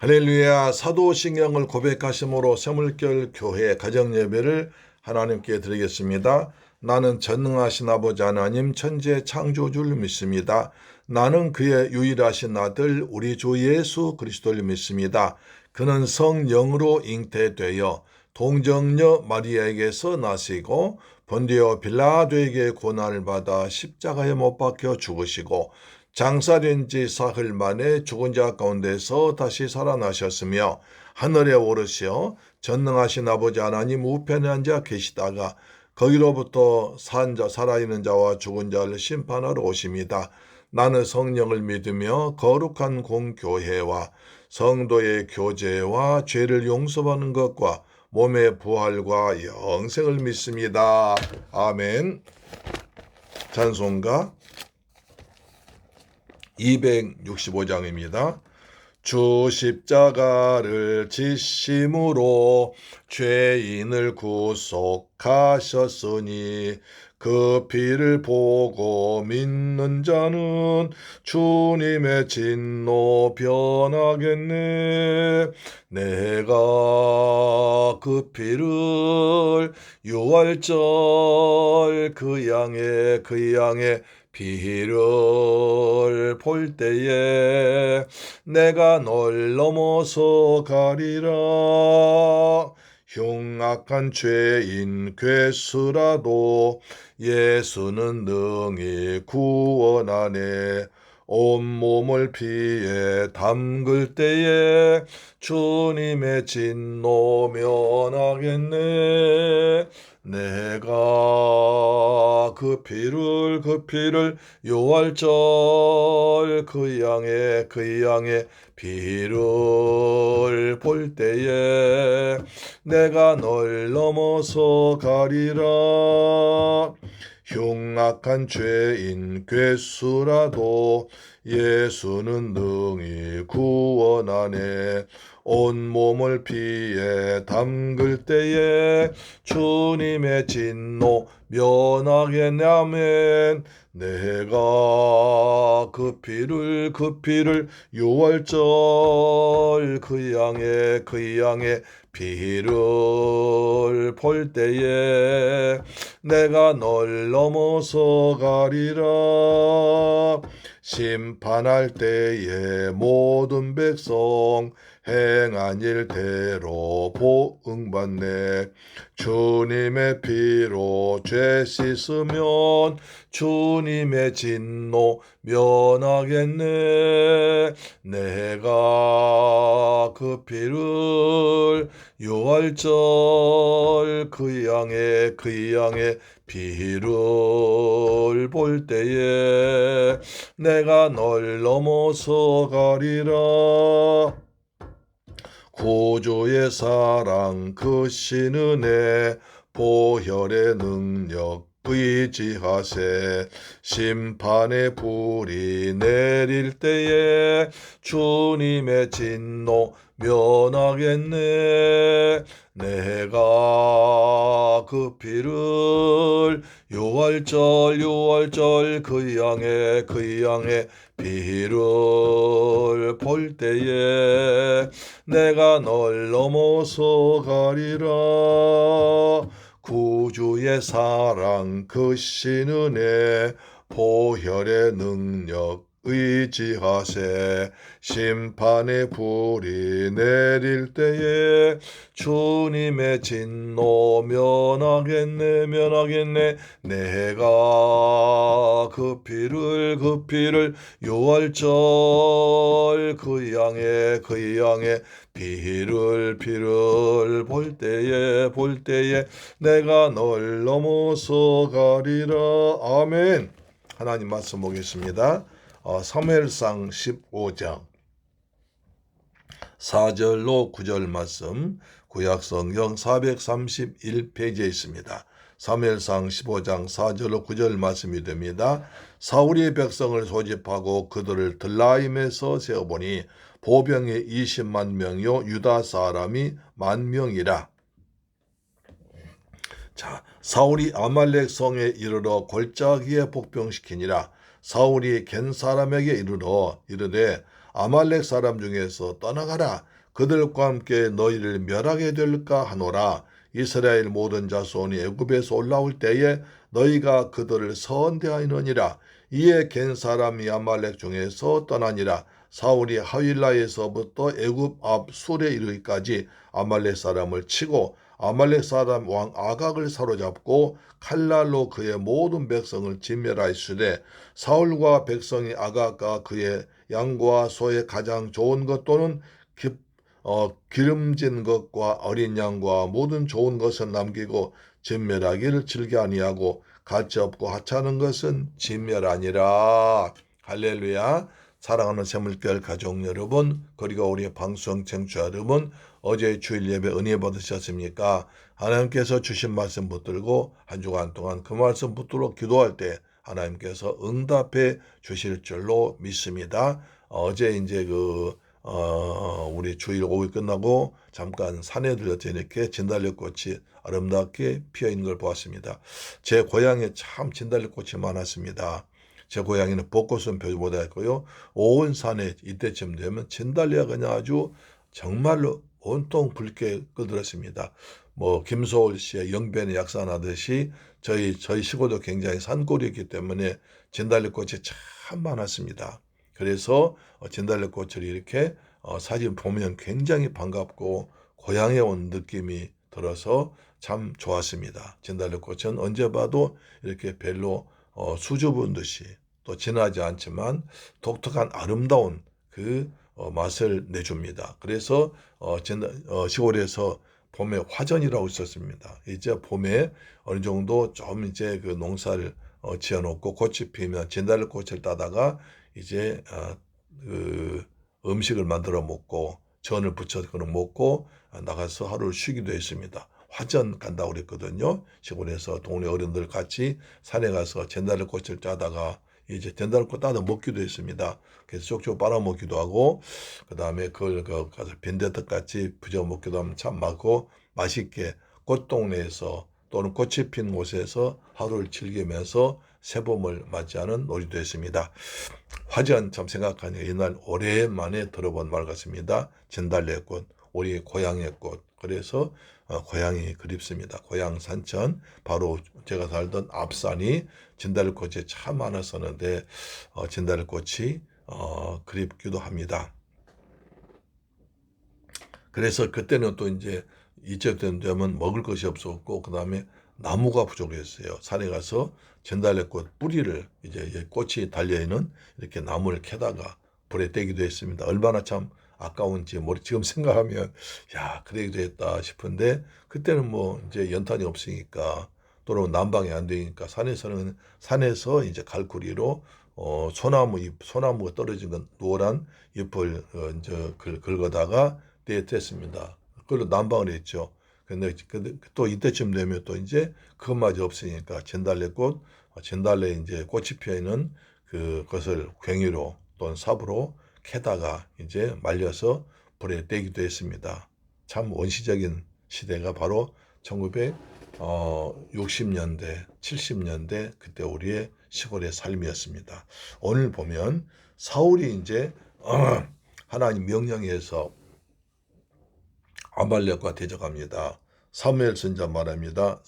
할렐루야. 사도신경을 고백하심으로 새물결 교회 가정예배를 하나님께 드리겠습니다. 나는 전능하신 아버지 하나님 천지의 창조주를 믿습니다. 나는 그의 유일하신 아들 우리 주 예수 그리스도를 믿습니다. 그는 성령으로 잉태되어 동정녀 마리아에게서 나시고 본디오 빌라도에게 고난을 받아 십자가에 못 박혀 죽으시고 장사된 지 사흘 만에 죽은 자 가운데서 다시 살아나셨으며 하늘에 오르시어 전능하신 아버지 하나님 우편에 앉아 계시다가 거기로부터 산 자, 살아있는 자와 죽은 자를 심판하러 오십니다. 나는 성령을 믿으며 거룩한 공교회와 성도의 교제와 죄를 용서받는 것과 몸의 부활과 영생을 믿습니다. 아멘. 찬송가 265장입니다. 주 십자가를 지심으로 죄인을 구속하셨으니 그 피를 보고 믿는 자는 주님의 진노 변하겠네. 내가 그 피를 유월절 그 양의 피를 볼 때에 내가 널 넘어서 가리라. 흉악한 죄인 괴수라도 예수는 능히 구원하네. 온몸을 피에 담글 때에 주님의 진노 면하겠네. 내가 그 피를 요할절 그 양의 피를 볼 때에 내가 널 넘어서 가리라. 흉악한 죄인 괴수라도 예수는 능히 구원하네. 온몸을 피에 담글 때에 주님의 진노 면하겠네. 아멘. 내가 그 피를 유월절 그 양의 피를 볼 때에 내가 널 넘어서 가리라. 심판할 때에 모든 백성 행한 일대로 보응받네. 주님의 피로 죄 씻으면 주님의 진노 면하겠네. 내가 그 피를 유월절 그 양의 피를 볼 때에 내가 널 넘어서 가리라. 구주의 사랑 그 신은혜 보혈의 능력 의지하세. 심판의 불이 내릴 때에 주님의 진노 면하겠네. 내가 그 피를 유월절 그 양의 피를 볼 때에 내가 널 넘어서 가리라. 구주의 사랑 그 신은혜 보혈의 능력 의지하세. 심판의 불이 내릴 때에 주님의 진노 면하겠네. 내가 그 피를 유월절 그 양의 피를 볼 때에 내가 널 넘어서 가리라. 아멘. 하나님 말씀 보겠습니다. 사무엘상 15장 4절로 9절 말씀 구약성경 431페이지에 있습니다. 사무엘상 15장 4절로 9절 말씀이 됩니다. 사울이 백성을 소집하고 그들을 들라임에서 세어보니 보병이 20만 명이요 유다 사람이 10,000명이라. 자, 사울이 아말렉 성에 이르러 골짜기에 복병시키니라. 사울이 겐 사람에게 이르되 아말렉 사람 중에서 떠나가라. 그들과 함께 너희를 멸하게 될까 하노라. 이스라엘 모든 자손이 애굽에서 올라올 때에 너희가 그들을 선대하느니라. 이에 겐 사람이 아말렉 중에서 떠나니라. 사울이 하윌라에서부터 애굽 앞 술에 이르기까지 아말렉 사람을 치고 아말렉 사람 왕 아각을 사로잡고 칼날로 그의 모든 백성을 진멸하였으되 사울과 백성이 아각과 그의 양과 소의 가장 좋은 것 또는 기름진 것과 어린 양과 모든 좋은 것은 남기고 진멸하기를 즐겨 아니하고 가치 없고 하찮은 것은 진멸하니라. 할렐루야. 사랑하는 새물결 가족 여러분, 그리고 우리 방송 청취자 여러분, 어제 주일 예배 은혜 받으셨습니까? 하나님께서 주신 말씀 붙들고 한 주간 동안 그 말씀 붙들고 기도할 때 하나님께서 응답해 주실 줄로 믿습니다. 어제 이제 우리 주일 5일 끝나고 잠깐 산에 들렸더니 이렇게 진달래꽃이 아름답게 피어있는 걸 보았습니다. 제 고향에 참 진달래꽃이 많았습니다. 제 고향에는 벚꽃은 별로 못했고요. 온 산에 이때쯤 되면 진달래가 그냥 아주 정말로 온통 붉게 끓들었습니다. 김소월 씨의 영변에 약산하듯이 저희 시골도 굉장히 산골이기 때문에 진달래꽃이 참 많았습니다. 그래서 진달래꽃을 이렇게 사진 보면 굉장히 반갑고 고향에 온 느낌이 들어서 참 좋았습니다. 진달래꽃은 언제 봐도 이렇게 별로 수줍은 듯이 또 진하지 않지만 독특한 아름다운 그 맛을 내줍니다. 그래서 시골에서 봄에 화전이라고 있었습니다. 이제 봄에 어느 정도 좀 이제 그 농사를 지어놓고 꽃이 피면 진달래꽃을 따다가 이제 그 음식을 만들어 먹고 전을 부쳐 먹고 나가서 하루를 쉬기도 했습니다. 화전 간다고 그랬거든요. 시골에서 동네 어른들 같이 산에 가서 진달래꽃을 짜다가 이제 진달래꽃 따다 먹기도 했습니다. 그래서 쪽쪽 빨아먹기도 하고 그 다음에 그걸 가서 빈대떡 같이 부져 먹기도 하면 참 많고 맛있게 꽃동네에서 또는 꽃이 핀 곳에서 하루를 즐기면서 새봄을 맞이하는 놀이도 했습니다. 화전 참 생각하니 옛날 오랜만에 들어본 말 같습니다. 진달래꽃, 우리 고향의 꽃. 그래서 고향이 그립습니다. 고향 산천, 바로 제가 살던 앞산이 진달래꽃이 참 많았었는데 진달래꽃이 그립기도 합니다. 그래서 그때는 또 이제 이쯤 되면 먹을 것이 없었고 그 다음에 나무가 부족했어요. 산에 가서 진달래꽃 뿌리를 이제 꽃이 달려있는 이렇게 나무를 캐다가 불에 떼기도 했습니다. 얼마나 참 아까운지 지금 생각하면 야 그래도 했다 싶은데 그때는 이제 연탄이 없으니까 또는 난방이 안 되니까 산에서 이제 갈고리로 소나무가 떨어진 건 노란 잎을 이제 긁어다가 떼었습니다. 그걸로 난방을 했죠. 근데 또 이때쯤 되면 또 이제 그것마저 없으니까 진달래 이제 꽃이 피어 있는 그것을 괭이로 또는 삽으로 캐다가 이제 말려서 불에 떼기도 했습니다. 참 원시적인 시대가 바로 1960년대, 70년대 그때 우리의 시골의 삶이었습니다. 오늘 보면 사울이 이제 하나님 명령에서 아말렉과 대적합니다. 사무엘 선지자 말합니다.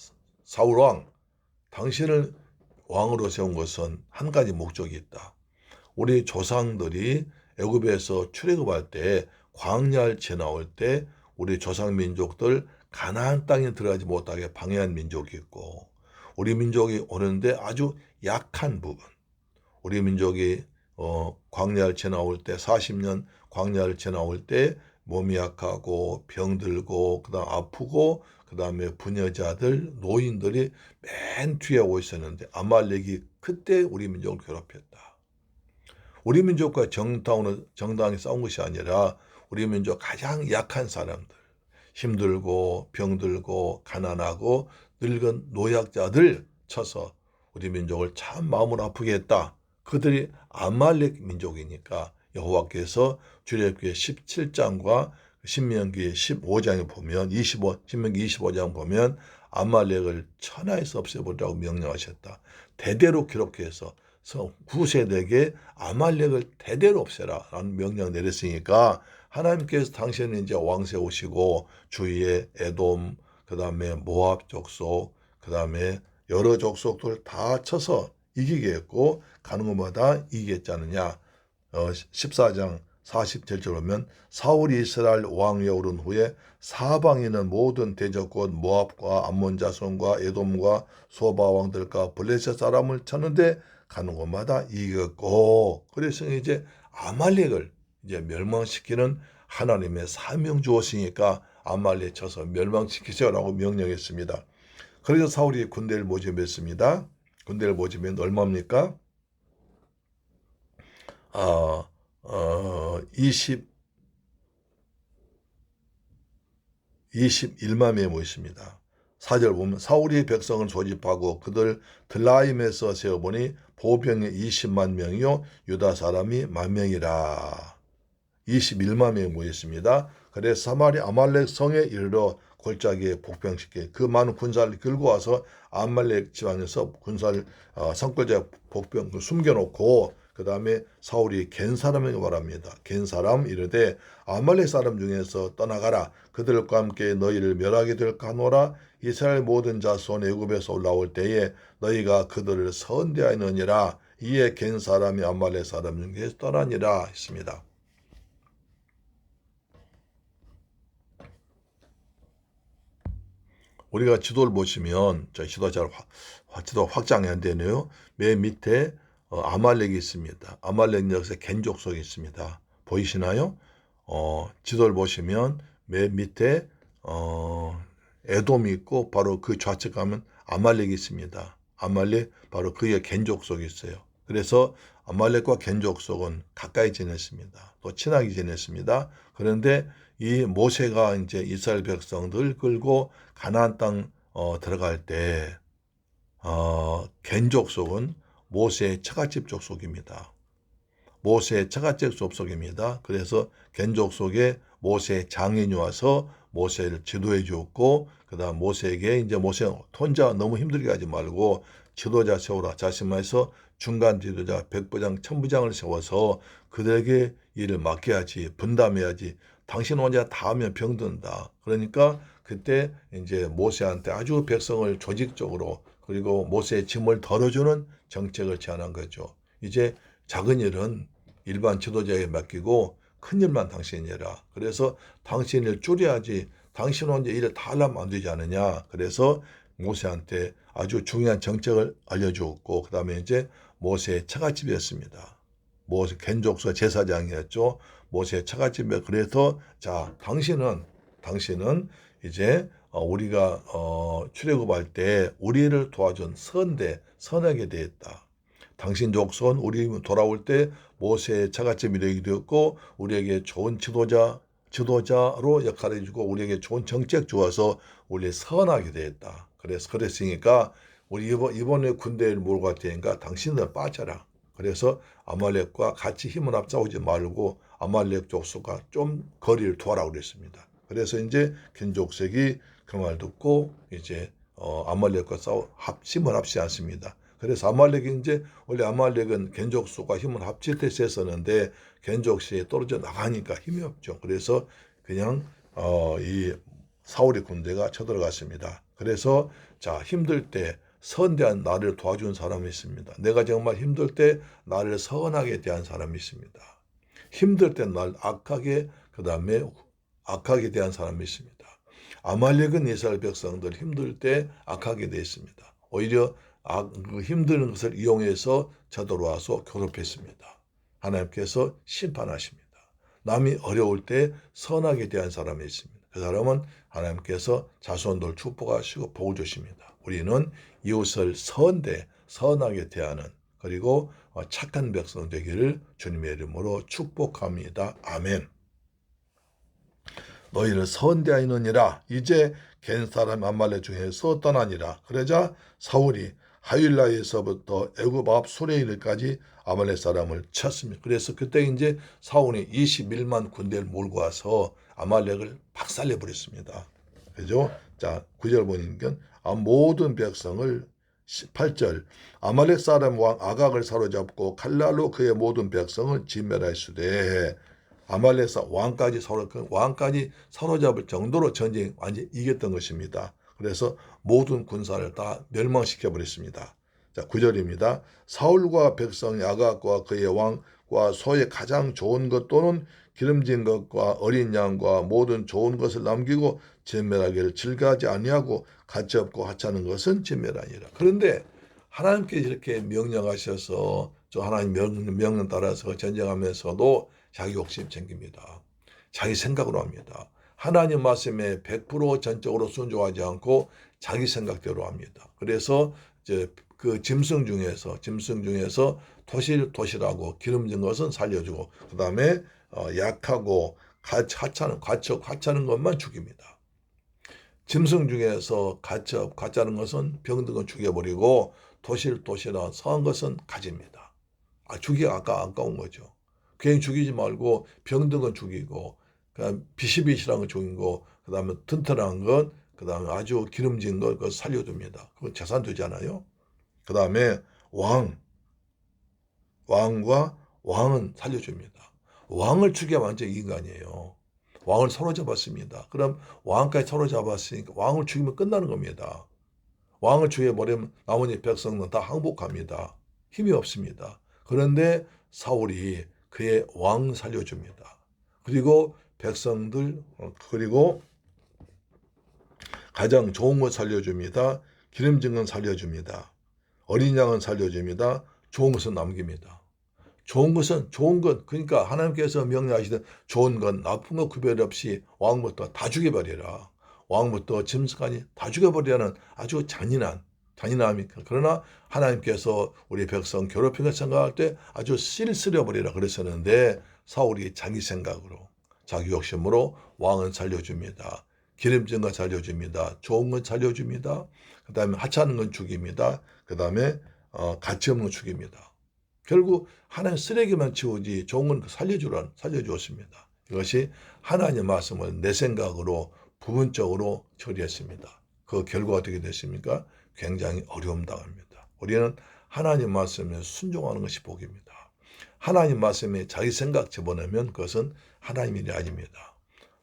사울 왕, 당신을 왕으로 세운 것은 한 가지 목적이 있다. 우리 조상들이 애굽에서 출애굽할 때 광야를 지나올 때 우리 조상 민족들 가나안 땅에 들어가지 못하게 방해한 민족이 있고 우리 민족이 오는데 아주 약한 부분. 우리 민족이 광야를 지나올 때 40년 광야를 지나올 때 몸이 약하고 병들고 그다음 아프고 그다음에 부녀자들 노인들이 맨 뒤에 오고 있었는데 아말렉이 그때 우리 민족을 괴롭혔다. 우리 민족과 정당히 싸운 것이 아니라 우리 민족 가장 약한 사람들 힘들고 병들고 가난하고 늙은 노약자들 쳐서 우리 민족을 참 마음을 아프게 했다. 그들이 아말렉 민족이니까 여호와께서 출애굽기 17장과 신명기 15장에 보면 신명기 25장 보면 아말렉을 천하에서 없애버리라고 명령하셨다. 대대로 기록해서 구세대에게 아말렉을 대대로 없애라 라는 명령을 내렸으니까 하나님께서 당신은 이제 왕 세우시고 주위에 에돔, 그 다음에 모압 족속, 그 다음에 여러 족속들 다 쳐서 이기게 했고 가는 곳마다 이기겠지 않느냐. 14장 47절 보면 사울이 이스라엘 왕위에 오른 후에 사방에 있는 모든 대적국 모압과 암몬 자손과 에돔과 소바 왕들과 블레셋 사람을 쳤는데 가는 곳마다 이겼고, 그래서 이제 아말렉을 이제 멸망시키는 하나님의 사명 주었으니까 아말렉 쳐서 멸망시키세요라고 명령했습니다. 그래서 사울이 군대를 모집했습니다. 군대를 모집했는데 얼마입니까? 21만 명이 모였습니다. 4절 보면 사울이 백성을 소집하고 그들 들라임에서 세어보니 보병이 20만 명이요 유다 사람이 10,000명이라. 21만 명이 모였습니다. 그래서 사마리아 아말렉 성에 이르러 골짜기에 복병시켜 그 많은 군사를 끌고 와서 아말렉 지방에서 군사를 성골짜기 복병 숨겨놓고 그 다음에 사울이 겐 사람에게 말합니다. 겐 사람 이르되 아말렉 사람 중에서 떠나가라. 그들과 함께 너희를 멸하게 될까 하노라. 이스라엘 모든 자손 애굽에서 올라올 때에 너희가 그들을 선대하느니라. 이에 겐 사람이 아말렉 사람 중에서 떠나니라 했습니다. 우리가 지도를 보시면 지도 잘 지도 확장이 안 되네요. 맨 밑에 아말렉이 있습니다. 아말렉 역사 겐 족속이 있습니다. 보이시나요? 지도를 보시면 맨 밑에 에돔이 있고 바로 그 좌측 가면 아말렉이 있습니다. 아말렉 바로 그의 겐 족속이 있어요. 그래서 아말렉과 겐 족속은 가까이 지냈습니다. 또 친하게 지냈습니다. 그런데 이 모세가 이제 이스라엘 백성들 끌고 가나안 땅 들어갈 때 겐 족속은 모세의 처갓집 족속입니다. 모세의 처갓집 족속입니다. 그래서 겐 족속에 모세의 장인이 와서 모세를 지도해 주었고, 그 다음 모세에게 이제 모세 혼자 너무 힘들게 하지 말고 지도자 세우라. 자신만해서 중간 지도자 100부장, 1000부장을 세워서 그들에게 일을 맡겨야지, 분담해야지. 당신 혼자 다 하면 병든다. 그러니까 그때 이제 모세한테 아주 백성을 조직적으로 그리고 모세의 짐을 덜어주는 정책을 제안한 거죠. 이제 작은 일은 일반 지도자에게 맡기고 큰 일만 당신이 해라. 그래서 당신 일 줄여야지 당신 혼자 일을 다 하려면 안 되지 않느냐. 그래서 모세한테 아주 중요한 정책을 알려주었고 그 다음에 이제 모세의 처갓집이었습니다. 모세 겐족소 제사장이었죠. 모세의 처갓집에 그래서 자 당신은 이제 우리가 출애굽할 때 우리를 도와준 선하게 되었다. 당신 족속은 우리 돌아올 때 모세의 처갓집이 되게 되었고 우리에게 좋은 지도자로 역할을 해주고 우리에게 좋은 정책 주어서 우리 선하게 되었다. 그랬으니까 우리 이번에 군대를 몰고 갈 테니까 당신들 빠져라. 그래서 아말렉과 같이 힘을 합 싸우지 말고 아말렉 족속과 좀 거리를 두어라 그랬습니다. 그래서 이제 겐 족속이 그 말 듣고 이제 아말렉과 힘을 합치지 않습니다. 그래서 아말렉이 이제 원래 아말렉은 겐 족속과 힘을 합칠 때 썼었는데 겐 족속이 떨어져 나가니까 힘이 없죠. 그래서 그냥 이 사울의 군대가 쳐들어갔습니다. 그래서 자 힘들 때 선대한 나를 도와준 사람이 있습니다. 내가 정말 힘들 때 나를 선하게 대한 사람이 있습니다. 힘들 때 날 악하게 그 다음에 악하게 대한 사람이 있습니다. 아말렉은 이스라엘 백성들 힘들 때 악하게 되어 있습니다. 오히려 그 힘든 것을 이용해서 쳐들어와서 괴롭혔습니다. 하나님께서 심판하십니다. 남이 어려울 때 선하게 대한 사람이 있습니다. 그 사람은 하나님께서 자손들 축복하시고 복을 주십니다. 우리는 이웃을 선하게 대하는 그리고 착한 백성 되기를 주님의 이름으로 축복합니다. 아멘. 너희를 선대하느니라. 이제 겐 사람 아말렉 중에서 떠나니라. 그러자 사울이 하윌라에서부터 애굽 앞 수레일까지 아말렉 사람을 쳤습니다. 그래서 그때 이제 사울이 21만 군대를 몰고 와서 아말렉을 박살내 버렸습니다. 그죠? 자, 9절 보니까 모든 백성을 8절 아말렉 사람 왕 아각을 사로잡고 칼날로 그의 모든 백성을 진멸하였으되 아말렉 왕까지 사로잡을 정도로 전쟁 완전히 이겼던 것입니다. 그래서 모든 군사를 다 멸망시켜 버렸습니다. 자, 9절입니다. 사울과 백성이 아각과 그의 왕과 소의 가장 좋은 것 또는 기름진 것과 어린 양과 모든 좋은 것을 남기고 진멸하기를 즐거워하지 아니하고 가치없고 하찮은 것은 진멸하니라. 그런데 하나님께서 이렇게 명령하셔서 저 하나님 명령 따라서 전쟁하면서도 자기 욕심 챙깁니다. 자기 생각으로 합니다. 하나님 말씀에 100% 전적으로 순종하지 않고 자기 생각대로 합니다. 그래서 그 짐승 중에서 토실하고 기름진 것은 살려주고 그 다음에 약하고 하찮은 것만 죽입니다. 짐승 중에서 가짜는 것은 병든 건 죽여버리고 토실한 성한 것은 가집니다. 죽이가 아까운 거죠. 괜히 죽이지 말고 병든 건 죽이고 그다음 비실비실한 건 죽이고 그다음에 튼튼한 건 그다음에 아주 기름진 것 그거 살려줍니다. 그건 재산 되잖아요. 그다음에 왕은 살려줍니다. 왕을 죽여 완전 인간이에요. 왕을 사로잡았습니다. 그럼 왕까지 사로잡았으니까 왕을 죽이면 끝나는 겁니다. 왕을 죽여버리면 나머지 백성은 다 항복합니다. 힘이 없습니다. 그런데 사울이 그의 왕 살려줍니다. 그리고 백성들 그리고 가장 좋은 것 살려줍니다. 기름진 건 살려줍니다. 어린 양은 살려줍니다. 좋은 것은 남깁니다. 좋은 것 그러니까 하나님께서 명령하시던 좋은 것 나쁜 것 구별 없이 왕부터 다 죽여버리라. 왕부터 짐승까지 다 죽여버리라는 아주 잔인함이니까. 그러나 하나님께서 우리 백성 괴롭힌 것 생각할 때 아주 쓸쓸해버리라 그랬었는데 사울이 자기 생각으로 자기 욕심으로 왕은 살려줍니다. 기름진 건 살려줍니다. 좋은 건 살려줍니다. 그 다음에 하찮은 건 죽입니다. 그 다음에 가치 없는 건 죽입니다. 결국 하나님 쓰레기만 치우지 좋은 건 살려주었습니다. 이것이 하나님의 말씀을 내 생각으로 부분적으로 처리했습니다. 그 결과가 어떻게 됐습니까? 굉장히 어려움 당합니다. 우리는 하나님 말씀에 순종하는 것이 복입니다. 하나님 말씀에 자기 생각 집어넣으면 그것은 하나님 일이 아닙니다.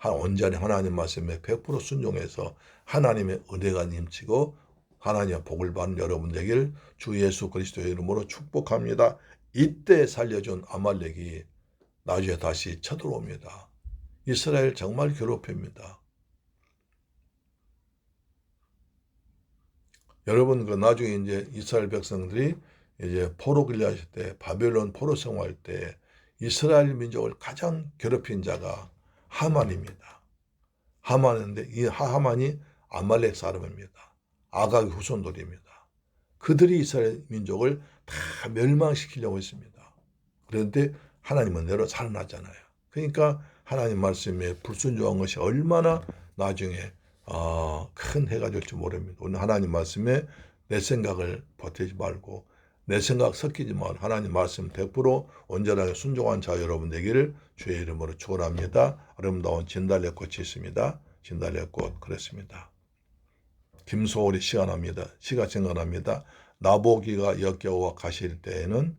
온전히 하나님 말씀에 100% 순종해서 하나님의 은혜가 넘치고 하나님의 복을 받는 여러분 되길 주 예수 그리스도의 이름으로 축복합니다. 이때 살려준 아말렉이 나중에 다시 쳐들어옵니다. 이스라엘 정말 괴롭힙니다. 여러분 그 나중에 이제 이스라엘 백성들이 이제 포로 끌려갈 때 바벨론 포로 생활할 때 이스라엘 민족을 가장 괴롭힌 자가 하만입니다. 하만인데 이 하만이 아말렉 사람입니다. 아각의 후손들입니다. 그들이 이스라엘 민족을 다 멸망시키려고 했습니다. 그런데 하나님은 내로 살아났잖아요. 그러니까 하나님 말씀에 불순종한 것이 얼마나 나중에 큰 해가 될지 모릅니다. 오늘 하나님 말씀에 내 생각을 보태지 말고 내 생각 섞이지 말고 하나님 말씀 100% 온전하게 순종한 자 여러분 되기를 주의 이름으로 축원합니다. 아름다운 진달래꽃이 있습니다. 진달래꽃 그렇습니다. 김소월이 시가 증언합니다. 나보기가 역겨워 가실 때에는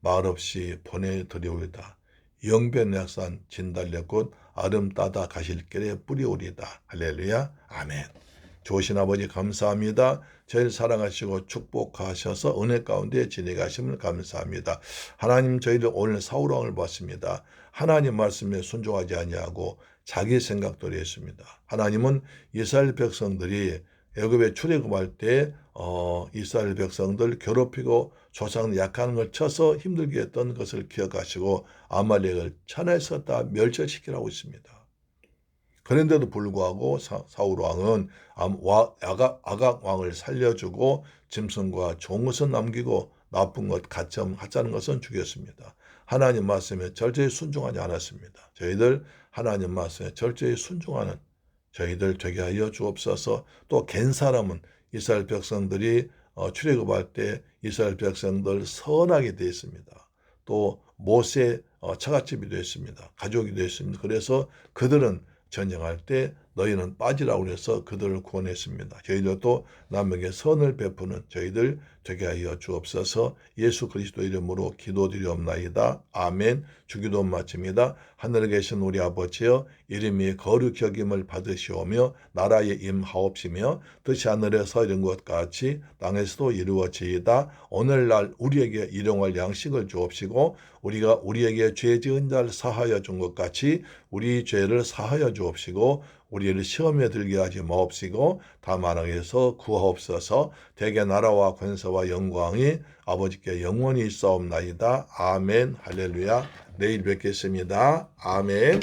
말없이 보내드리오리다. 영변약산 진달래꽃 아름따다 가실 길에 뿌리오리다. 할렐루야. 아멘. 좋으신 아버지 감사합니다. 저희를 사랑하시고 축복하셔서 은혜 가운데 지내가심을 감사합니다. 하나님 저희들 오늘 사울왕을 봤습니다. 하나님 말씀에 순종하지 아니하고 자기 생각대로 했습니다. 하나님은 이스라엘 백성들이 애굽에 출애굽할 때 이스라엘 백성들 괴롭히고 조상 약한 걸 쳐서 힘들게 했던 것을 기억하시고 아말렉을 천에서 다 멸절시키라고 했습니다. 그런데도 불구하고 사울 왕은 아각 왕을 살려주고 짐승과 좋은 것은 남기고 나쁜 것 하찮은 것은 죽였습니다. 하나님 말씀에 철저히 순종하지 않았습니다. 저희들 하나님 말씀에 철저히 순종하는 저희들 되게 하여 주옵소서. 또 갠 사람은 이스라엘 백성들이 출애굽할 때 이스라엘 백성들 선하게 되어 있습니다. 또 모세 처갓집이 되었습니다. 가족이 되었습니다. 그래서 그들은 전쟁할 때 너희는 빠지라고 해서 그들을 구원했습니다. 저희들도 남에게 선을 베푸는 저희들 되게 하여 주옵소서. 예수 그리스도 이름으로 기도드리옵나이다. 아멘. 주기도 마칩니다. 하늘에 계신 우리 아버지여, 이름이 거룩히 여김을 받으시오며 나라에 임하옵시며 뜻이 하늘에서 이룬 것 같이 땅에서도 이루어지이다. 오늘날 우리에게 일용할 양식을 주옵시고 우리가 우리에게 죄 지은 자를 사하여 준 것 같이 우리 죄를 사하여 주옵시고 우리를 시험에 들게 하지 마옵시고 다만 악에서 구하옵소서. 대개 나라와 권세와 영광이 아버지께 영원히 있사옵나이다. 아멘. 할렐루야. 내일 뵙겠습니다. 아멘.